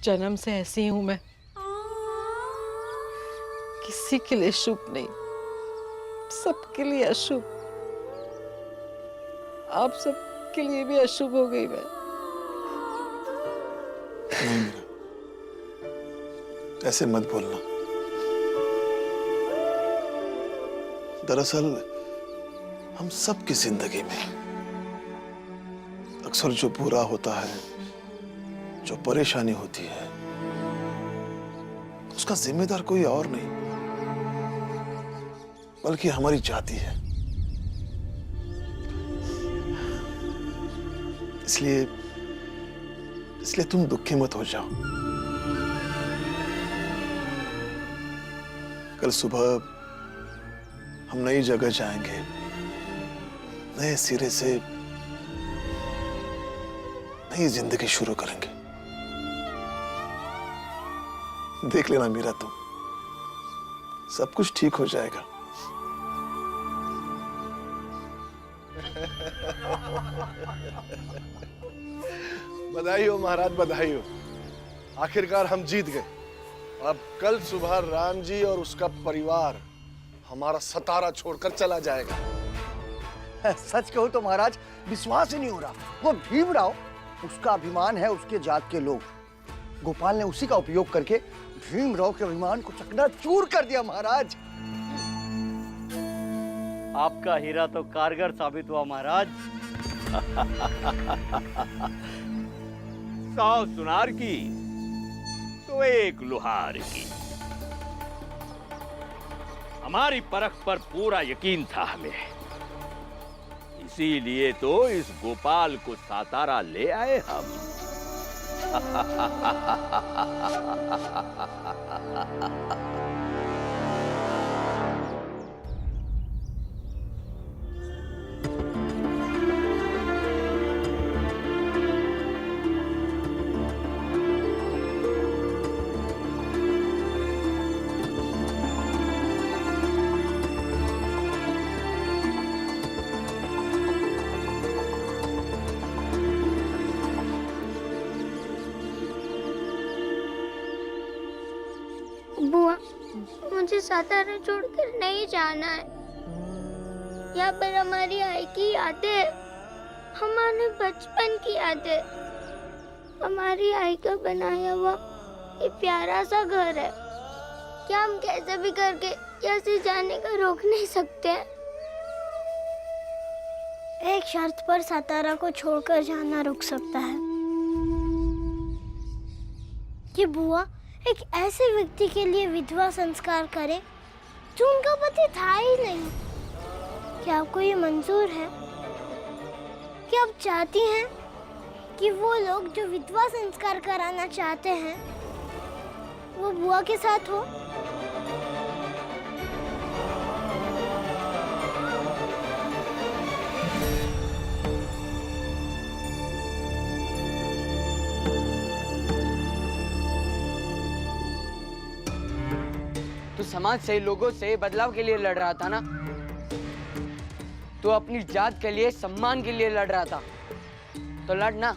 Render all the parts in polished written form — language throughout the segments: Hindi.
जन्म से ऐसी हूं मैं, किसी के लिए शुभ नहीं, सबके लिए अशुभ। आप सबके लिए भी अशुभ हो गई मैं। नहीं मीरा, ऐसे मत बोलना। दरअसल हम सबकी जिंदगी में अक्सर जो बुरा होता है, जो परेशानी होती है, उसका जिम्मेदार कोई और नहीं बल्कि हमारी जाति है। इसलिए तुम दुखी मत हो जाओ। कल सुबह हम नई जगह जाएंगे, नए सिरे से नई जिंदगी शुरू करेंगे। देख लेना मीरा, तुम सब कुछ ठीक हो जाएगा। बधाई हो महाराज, बधाई हो। आखिरकार हम जीत गए। अब कल सुबह राम जी और उसका परिवार हमारा सतारा छोड़कर चला जाएगा। सच कहूं तो महाराज विश्वास ही नहीं हो रहा। वो भीमराव, उसका अभिमान है उसके जात के लोग। गोपाल ने उसी का उपयोग करके भीमराव के अभिमान को चकनाचूर कर दिया महाराज। आपका हीरा तो कारगर साबित हुआ महाराज। 100 सुनार की तो 1 लुहार की। हमारी परख पर पूरा यकीन था हमें, इसीलिए तो इस गोपाल को सातारा ले आए हम। बुआ, मुझे सातारा छोड़कर नहीं जाना है। यहाँ पर हमारी आई की यादें, हमारे बचपन की यादें, हमारी आई का बनाया हुआ ये प्यारा सा घर है। क्या हम कैसे भी करके यहाँ से जाने का रोक नहीं सकते? एक शर्त पर सातारा को छोड़कर जाना रुक सकता है कि बुआ एक ऐसे व्यक्ति के लिए विधवा संस्कार करे जो उनका पति था ही नहीं। क्या आपको ये मंजूर है? क्या आप चाहती हैं कि वो लोग जो विधवा संस्कार कराना चाहते हैं वो बुआ के साथ हो? तू समाज से, लोगों से बदलाव के लिए लड़ रहा था ना? तू अपनी जात के लिए, सम्मान के लिए लड़ रहा था, तो लड़ ना।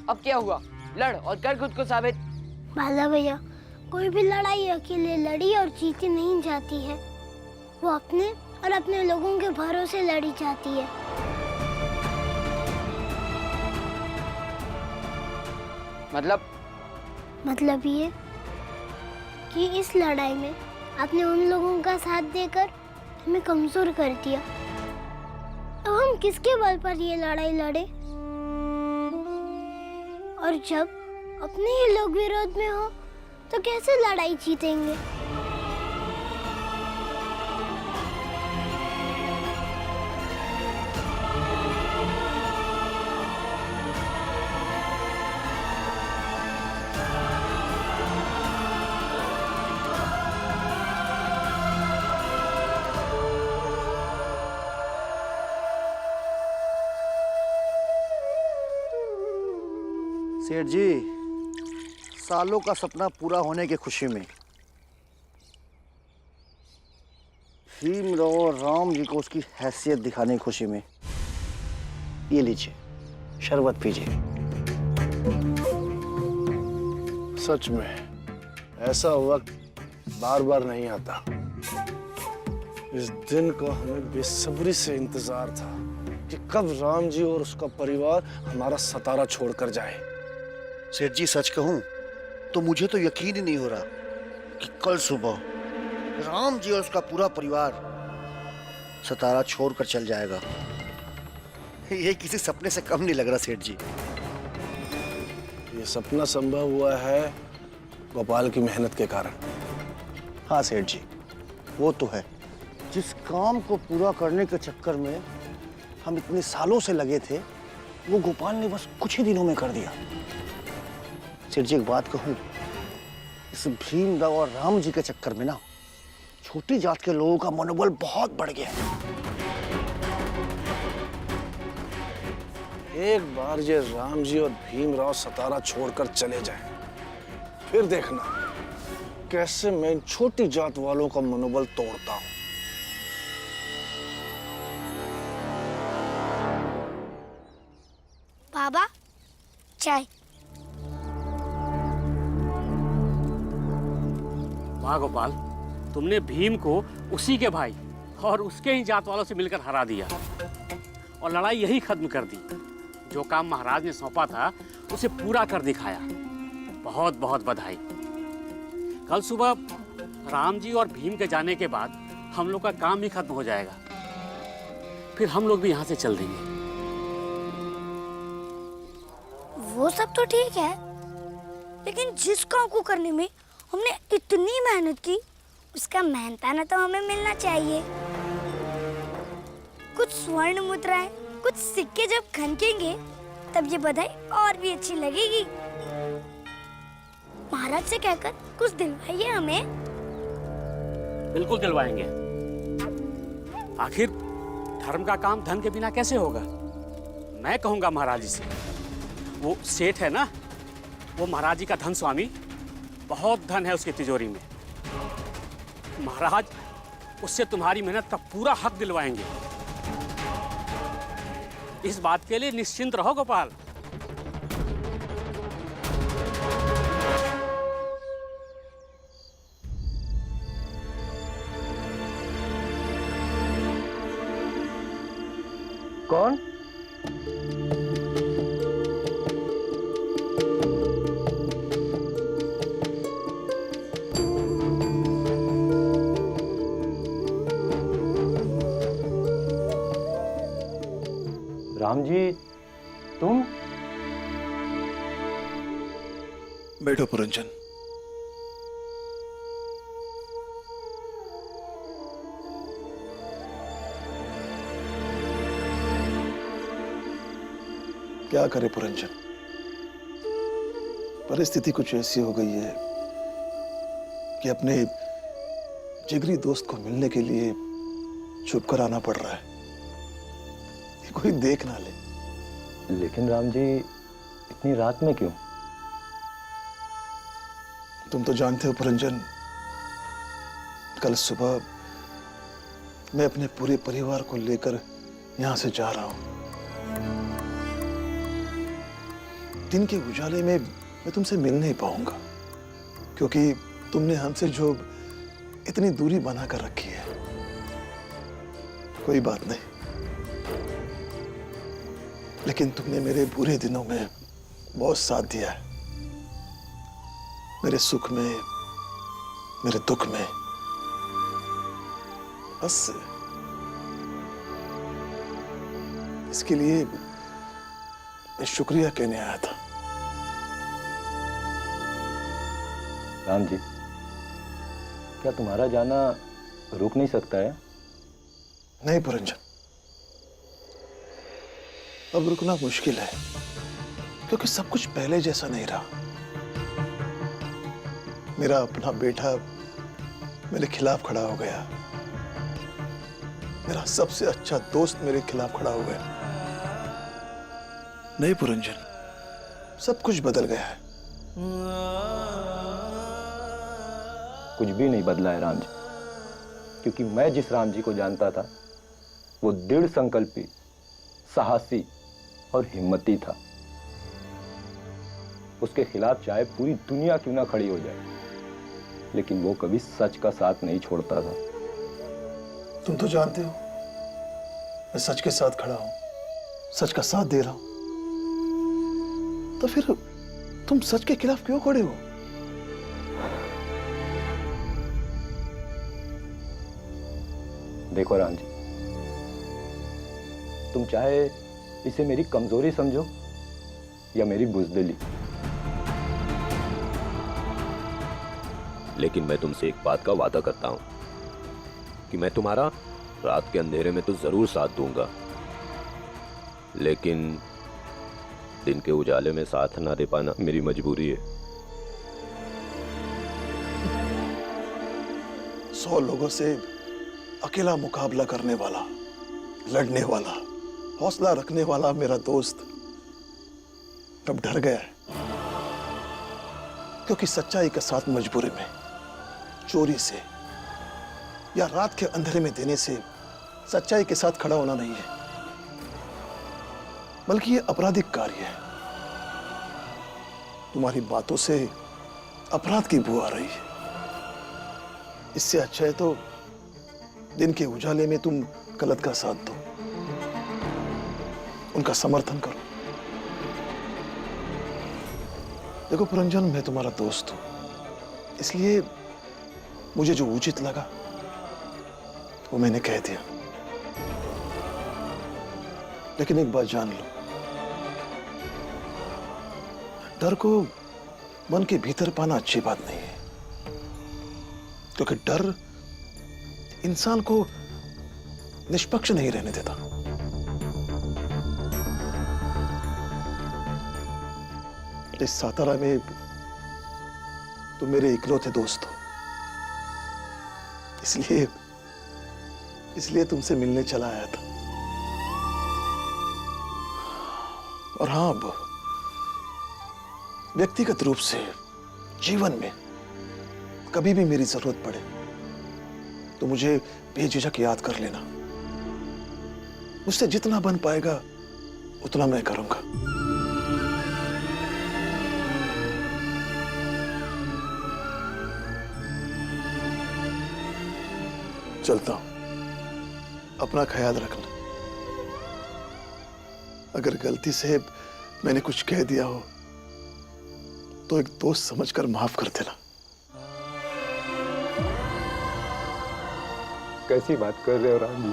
अब क्या हुआ? लड़ और कर खुद को साबित। बाला भैया, कोई भी लड़ाई अकेले लड़ी और जीती नहीं जाती है। वो अपने और अपने लोगों के भरोसे लड़ी जाती है। मतलब ये कि इस लड़ाई में आपने उन लोगों का साथ देकर हमें कमजोर कर दिया। अब हम किसके बल पर ये लड़ाई लड़े? और जब अपने ही लोग विरोध में हो तो कैसे लड़ाई जीतेंगे? सेठ जी, सालों का सपना पूरा होने की खुशी में भीमराव और राम जी को उसकी हैसियत दिखाने की खुशी में ये लीजिए, शरबत पीजिए। सच में ऐसा वक्त बार बार नहीं आता। इस दिन का हमें बेसब्री से इंतजार था कि कब राम जी और उसका परिवार हमारा सतारा छोड़कर जाए। सेठ जी सच कहूं तो मुझे तो यकीन ही नहीं हो रहा कि कल सुबह राम जी और उसका पूरा परिवार सतारा छोड़कर चल जाएगा। ये किसी सपने से कम नहीं लग रहा सेठ जी। ये सपना संभव हुआ है गोपाल की मेहनत के कारण। हाँ सेठ जी, वो तो है। जिस काम को पूरा करने के चक्कर में हम इतने सालों से लगे थे, वो गोपाल ने बस कुछ ही दिनों में कर दिया। सेठ जी एक बात कहूं, इस भीमराव और राम जी के चक्कर में ना छोटी जात के लोगों का मनोबल बहुत बढ़ गया है। एक बार ये राम जी और भीमराव सतारा छोड़कर चले जाएं, फिर देखना कैसे मैं इन छोटी जात वालों का मनोबल तोड़ता हूं। बाबा चाय। वाह गोपाल, तुमने भीम को उसी के भाई और उसके ही जात वालों से मिलकर हरा दिया और लड़ाई यही खत्म कर दी। जो काम महाराज ने सौंपा था उसे पूरा कर दिखाया। बहुत बहुत बधाई। कल सुबह राम जी और भीम के जाने के बाद हम लोग का काम भी खत्म हो जाएगा। फिर हम लोग भी यहाँ से चल देंगे। वो सब तो ठीक है, लेकिन जिस काम को करने में हमने इतनी मेहनत की, उसका मेहनताना तो हमें मिलना चाहिए। कुछ स्वर्ण मुद्राएं, कुछ सिक्के जब खनकेंगे तब ये बधाई और भी अच्छी लगेगी। महाराज से कहकर कुछ दिलवाइए हमें। बिल्कुल दिलवाएंगे। आखिर धर्म का काम धन के बिना कैसे होगा? मैं कहूंगा महाराज जी से, वो सेठ है ना, वो महाराज जी का धन स्वामी, बहुत धन है उसकी तिजोरी में। महाराज उससे तुम्हारी मेहनत का पूरा हक दिलवाएंगे। इस बात के लिए निश्चिंत रहो गोपाल। कौन? राम जी, तुम? बैठो पुरंजन। क्या करे पुरंजन, परिस्थिति कुछ ऐसी हो गई है कि अपने जिगरी दोस्त को मिलने के लिए छुप कर आना पड़ रहा है, कोई देख ना ले। लेकिन राम जी, इतनी रात में क्यों? तुम तो जानते हो पुरंजन, कल सुबह मैं अपने पूरे परिवार को लेकर यहां से जा रहा हूं। दिन के उजाले में मैं तुमसे मिल नहीं पाऊंगा, क्योंकि तुमने हमसे जो इतनी दूरी बनाकर रखी है। कोई बात नहीं, लेकिन तुमने मेरे बुरे दिनों में बहुत साथ दिया है, मेरे सुख में, मेरे दुख में। बस इसके लिए मैं शुक्रिया कहने आया था। राम जी, क्या तुम्हारा जाना रुक नहीं सकता है? नहीं पुरंजन, अब रुकना मुश्किल है, क्योंकि सब कुछ पहले जैसा नहीं रहा। मेरा अपना बेटा मेरे खिलाफ खड़ा हो गया, मेरा सबसे अच्छा दोस्त मेरे खिलाफ खड़ा हो गया। नहीं पुरंजन, सब कुछ बदल गया है। कुछ भी नहीं बदला है राम जी, क्योंकि मैं जिस राम जी को जानता था वो दृढ़ संकल्पी, साहसी और हिम्मती था। उसके खिलाफ चाहे पूरी दुनिया क्यों ना खड़ी हो जाए, लेकिन वो कभी सच का साथ नहीं छोड़ता था। तुम तो जानते हो मैं सच के साथ खड़ा हूं, सच का साथ दे रहा हूं, तो फिर तुम सच के खिलाफ क्यों खड़े हो? देखो राम जी, तुम चाहे इसे मेरी कमजोरी समझो या मेरी बुज़दिली, लेकिन मैं तुमसे एक बात का वादा करता हूं कि मैं तुम्हारा रात के अंधेरे में तो जरूर साथ दूंगा, लेकिन दिन के उजाले में साथ ना दे पाना मेरी मजबूरी है। 100 लोगों से अकेला मुकाबला करने वाला, लड़ने वाला, हौसला रखने वाला मेरा दोस्त अब डर गया है, क्योंकि सच्चाई के साथ मजबूरी में, चोरी से या रात के अंधेरे में देने से सच्चाई के साथ खड़ा होना नहीं है, बल्कि ये आपराधिक कार्य है। तुम्हारी बातों से अपराध की बू आ रही है। इससे अच्छा है तो दिन के उजाले में तुम गलत का साथ दो, उनका समर्थन करो। देखो पुरंजन, मैं तुम्हारा दोस्त हूं, इसलिए मुझे जो उचित लगा वो मैंने कह दिया। लेकिन एक बात जान लो, डर को मन के भीतर पाना अच्छी बात नहीं है, क्योंकि डर इंसान को निष्पक्ष नहीं रहने देता। इस सातारा में तुम मेरे इकलौते दोस्त हो, इसलिए तुमसे मिलने चला आया था। और हाँ, अब व्यक्तिगत रूप से जीवन में कभी भी मेरी जरूरत पड़े तो मुझे बेझिझक याद कर लेना। मुझसे जितना बन पाएगा उतना मैं करूंगा। चलता हूं, अपना ख्याल रखना। अगर गलती से मैंने कुछ कह दिया हो तो एक दोस्त समझकर माफ कर देना। कैसी बात कर रहे हो राम जी?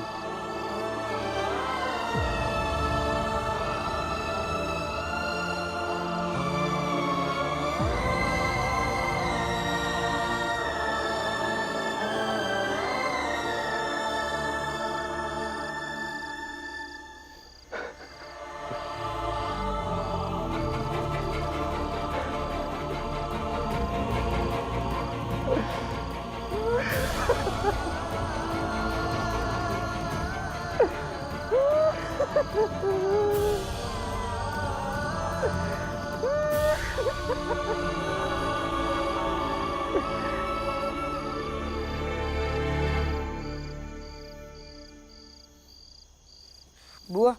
बुआ,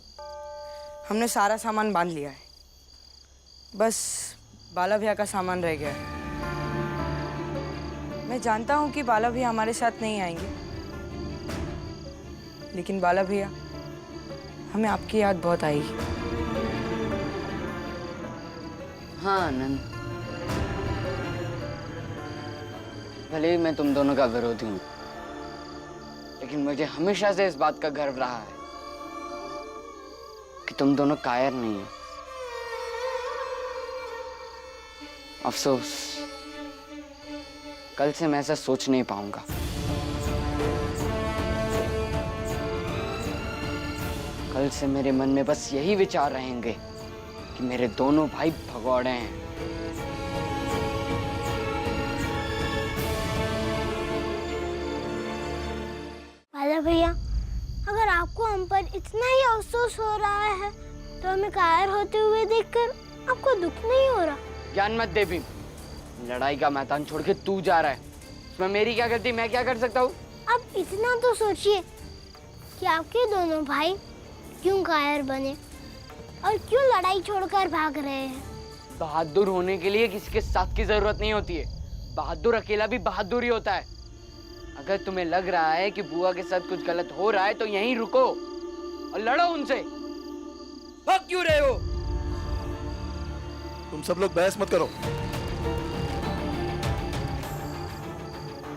हमने सारा सामान बांध लिया है, बस बाला भैया का सामान रह गया है। मैं जानता हूँ कि बाला भैया हमारे साथ नहीं आएंगे, लेकिन बाला भैया, हमें आपकी याद बहुत आएगी। हाँ आनंद, भले ही मैं तुम दोनों का विरोधी हूँ, लेकिन मुझे हमेशा से इस बात का गर्व रहा है कि तुम दोनों कायर नहीं हो। अफसोस, कल से मैं ऐसा सोच नहीं पाऊंगा। कल से मेरे मन में बस यही विचार रहेंगे कि मेरे दोनों भाई भगौड़े हैं। बाला भैया, अगर आपको हम पर इतना ही अफसोस हो रहा है तो हमें कायर होते हुए देखकर आपको दुख नहीं हो रहा? ज्ञान मत दे भीम, लड़ाई का मैदान छोड़ के तू जा रहा है, इसमें मेरी क्या गलती? मैं क्या कर सकता हूँ? अब इतना तो सोचिए कि आपके दोनों भाई क्यों कायर बने और क्यों लड़ाई छोड़कर भाग रहे हैं। बहादुर होने के लिए किसी के साथ की जरूरत नहीं होती है। बहादुर अकेला भी बहादुर ही होता है। अगर तुम्हें लग रहा है कि बुआ के साथ कुछ गलत हो रहा है तो यहीं रुको और लड़ो उनसे। भाग क्यों रहे हो? तुम सब लोग बहस मत करो।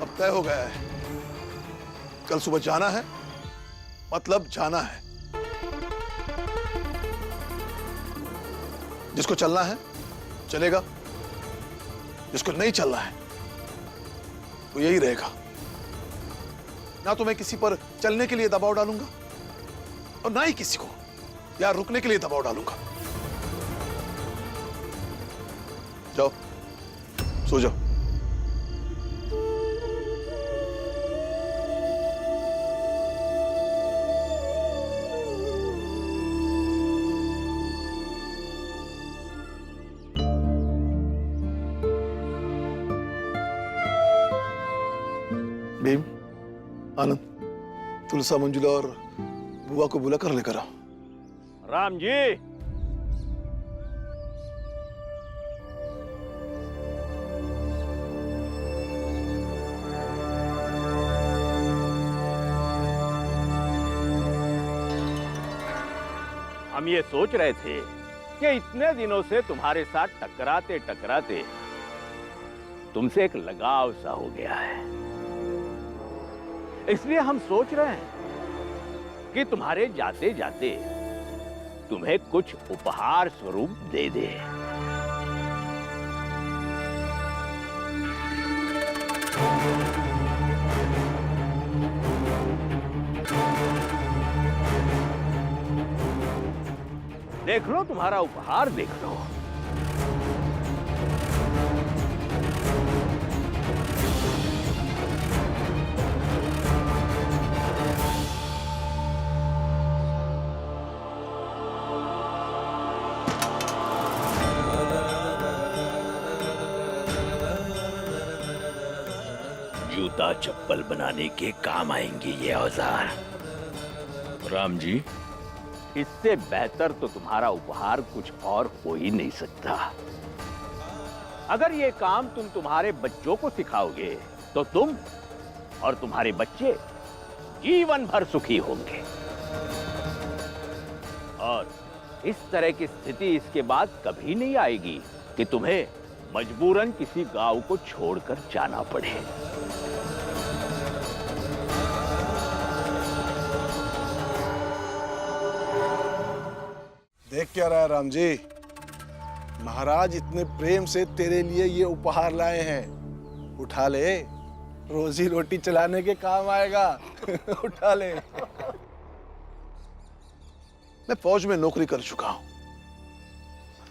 अब तय हो गया है, कल सुबह जाना है, मतलब जाना है। जिसको चलना है चलेगा, जिसको नहीं चलना है वो यही रहेगा। ना तो मैं किसी पर चलने के लिए दबाव डालूंगा और ना ही किसी को या रुकने के लिए दबाव डालूंगा। जाओ, सो जाओ। भीम, आनंद, तुलसा, मंजुला और बुआ को बुला कर लेकर आओ। राम जी, हम ये सोच रहे थे कि इतने दिनों से तुम्हारे साथ टकराते टकराते तुमसे एक लगाव सा हो गया है, इसलिए हम सोच रहे हैं कि तुम्हारे जाते जाते तुम्हें कुछ उपहार स्वरूप दे दे। देख लो, तुम्हारा उपहार देख लो। जूता चप्पल बनाने के काम आएंगे ये औजार। राम जी, इससे बेहतर तो तुम्हारा उपहार कुछ और हो ही नहीं सकता। अगर ये काम तुम तुम्हारे बच्चों को सिखाओगे तो तुम और तुम्हारे बच्चे जीवन भर सुखी होंगे। और इस तरह की स्थिति इसके बाद कभी नहीं आएगी कि तुम्हें मजबूरन किसी गांव को छोड़कर जाना पड़े। देख क्या रहा है राम जी, महाराज इतने प्रेम से तेरे लिए ये उपहार लाए हैं, उठा ले, रोजी रोटी चलाने के काम आएगा। उठा ले। मैं फौज में नौकरी कर चुका हूं,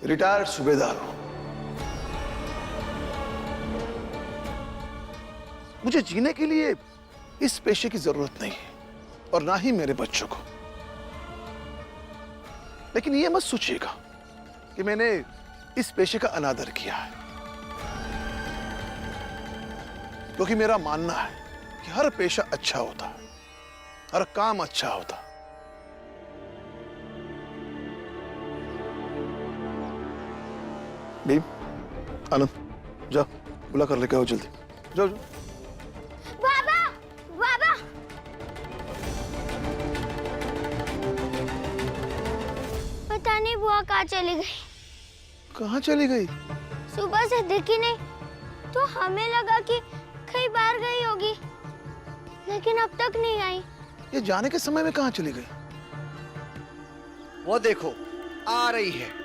रिटायर्ड सूबेदार हूं। मुझे जीने के लिए इस पेशे की जरूरत नहीं है और ना ही मेरे बच्चों को। लेकिन ये मत सोचिएगा कि मैंने इस पेशे का अनादर किया है, क्योंकि मेरा मानना है कि हर पेशा अच्छा होता है, हर काम अच्छा होता है। भीम, आनंद, जाओ बुला कर लेकर आओ जल्दी। जाओ जाओ। बाबा, बाबा, पता नहीं बुआ कहाँ चली गई। कहाँ चली गई? सुबह से दिखी नहीं, तो हमें लगा कि कहीं बाहर गई होगी, लेकिन अब तक नहीं आई। ये जाने के समय में कहाँ चली गई? वो देखो आ रही है।